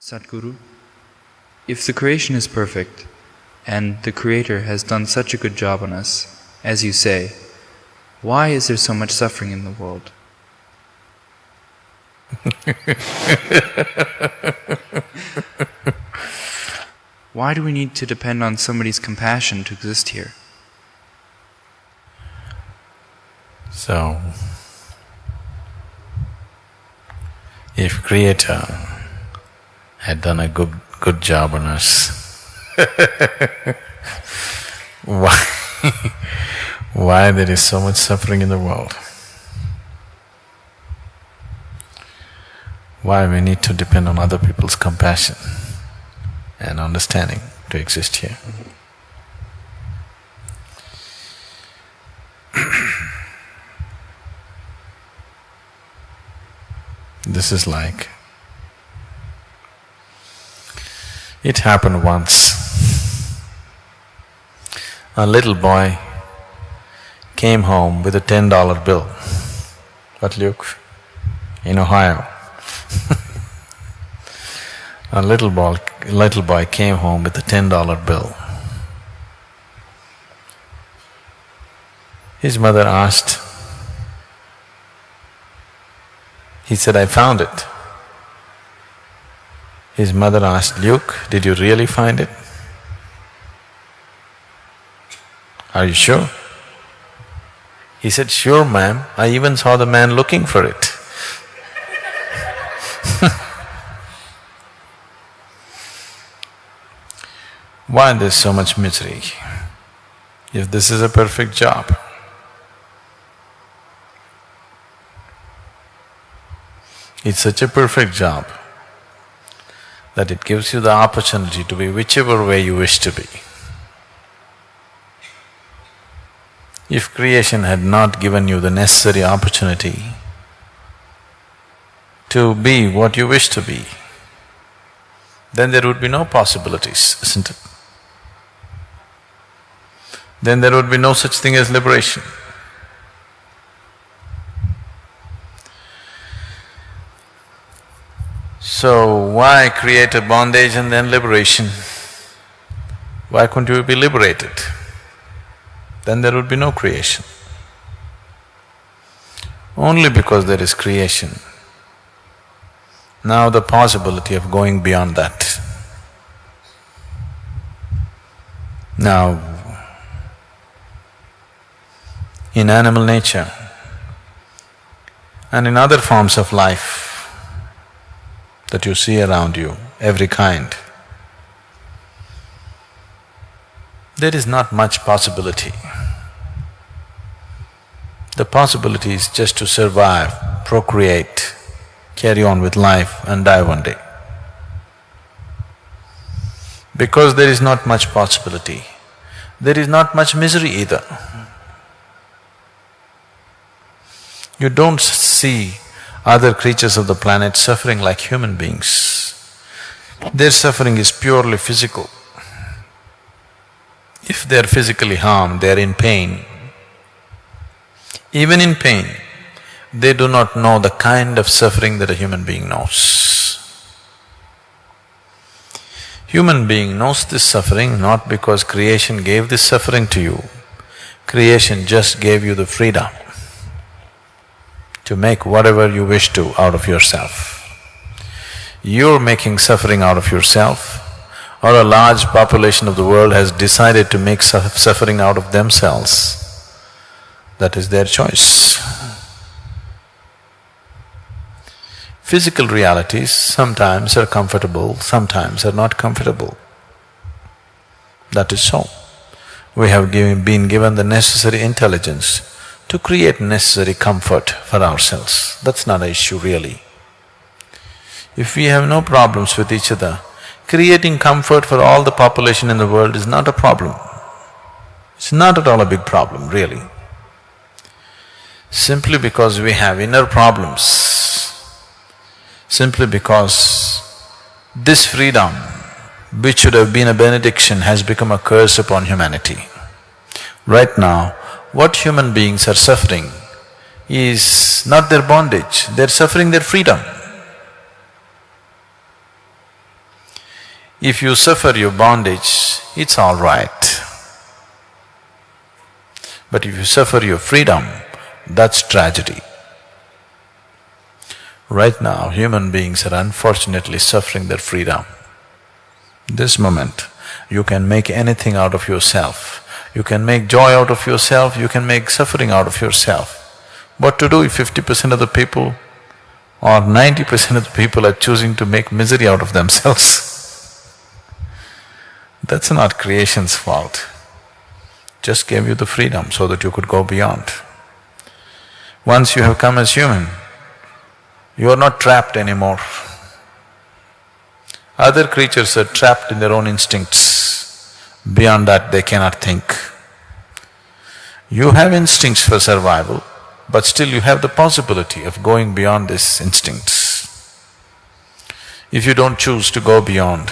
Sadhguru, if the creation is perfect, and the Creator has done such a good job on us, as you say, why is there so much suffering in the world? Why do we need to depend on somebody's compassion to exist here? So, if Creator had done a good job on us, why there is so much suffering in the world? Why we need to depend on other people's compassion and understanding to exist here? This is like, it happened once. A little boy came home with a $10 bill. What, Luke? In Ohio. A little boy came home with a $10 bill. His mother asked, he said, "I found it." His mother asked, "Luke, did you really find it? Are you sure?" He said, "Sure, ma'am, I even saw the man looking for it." Why there's so much misery if this is a perfect job? It's such a perfect job that it gives you the opportunity to be whichever way you wish to be. If creation had not given you the necessary opportunity to be what you wish to be, then there would be no possibilities, isn't it? Then there would be no such thing as liberation. So why create a bondage and then liberation? Why couldn't you be liberated? Then there would be no creation. Only because there is creation, now the possibility of going beyond that. Now, in animal nature and in other forms of life that you see around you, every kind, there is not much possibility. The possibility is just to survive, procreate, carry on with life and die one day. Because there is not much possibility, there is not much misery either. You don't see other creatures of the planet suffering like human beings. Their suffering is purely physical. If they are physically harmed, they are in pain. Even in pain, they do not know the kind of suffering that a human being knows. Human being knows this suffering not because creation gave this suffering to you. Creation just gave you the freedom to make whatever you wish to out of yourself. You're making suffering out of yourself, or a large population of the world has decided to make suffering out of themselves. That is their choice. Physical realities sometimes are comfortable, sometimes are not comfortable. That is so. We have been given the necessary intelligence to create necessary comfort for ourselves. That's not an issue really. If we have no problems with each other, creating comfort for all the population in the world is not a problem. It's not at all a big problem, really. Simply because we have inner problems, simply because this freedom, which should have been a benediction, has become a curse upon humanity. Right now, what human beings are suffering is not their bondage, they're suffering their freedom. If you suffer your bondage, it's all right. But if you suffer your freedom, that's tragedy. Right now, human beings are unfortunately suffering their freedom. This moment, you can make anything out of yourself. You can make joy out of yourself, you can make suffering out of yourself. What to do if 50% of the people or 90% of the people are choosing to make misery out of themselves? That's not creation's fault. Just gave you the freedom so that you could go beyond. Once you have come as human, you are not trapped anymore. Other creatures are trapped in their own instincts. Beyond that, they cannot think. You have instincts for survival, but still you have the possibility of going beyond these instincts. If you don't choose to go beyond,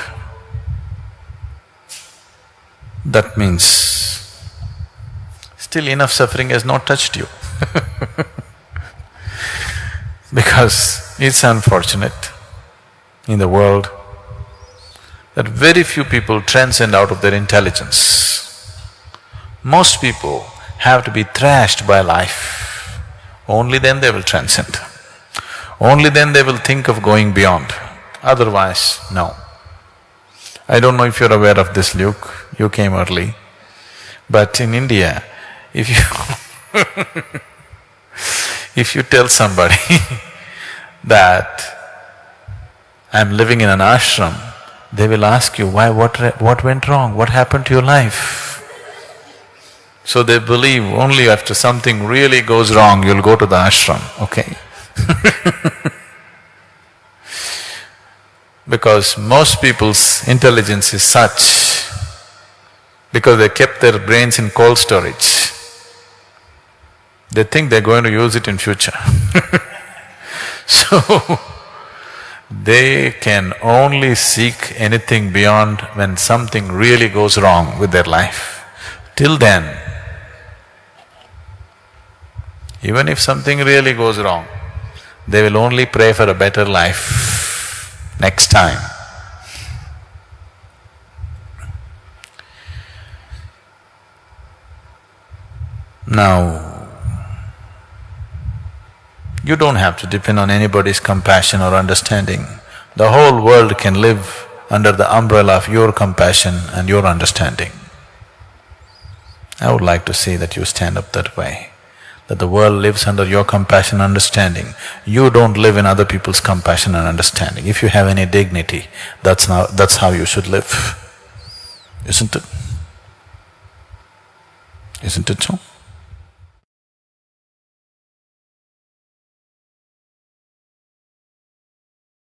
that means still enough suffering has not touched you because it's unfortunate in the world that very few people transcend out of their intelligence. Most people have to be thrashed by life, only then they will transcend. Only then they will think of going beyond, otherwise, no. I don't know if you're aware of this, Luke, you came early, but in India, if you if you tell somebody that I'm living in an ashram, they will ask you, why, what went wrong, what happened to your life? So they believe only after something really goes wrong, you'll go to the ashram, okay? Because most people's intelligence is such, because they kept their brains in cold storage, they think they're going to use it in future. So, they can only seek anything beyond when something really goes wrong with their life. Till then, even if something really goes wrong, they will only pray for a better life next time. Now, you don't have to depend on anybody's compassion or understanding. The whole world can live under the umbrella of your compassion and your understanding. I would like to see that you stand up that way, that the world lives under your compassion and understanding. You don't live in other people's compassion and understanding. If you have any dignity, that's how you should live, isn't it? Isn't it so?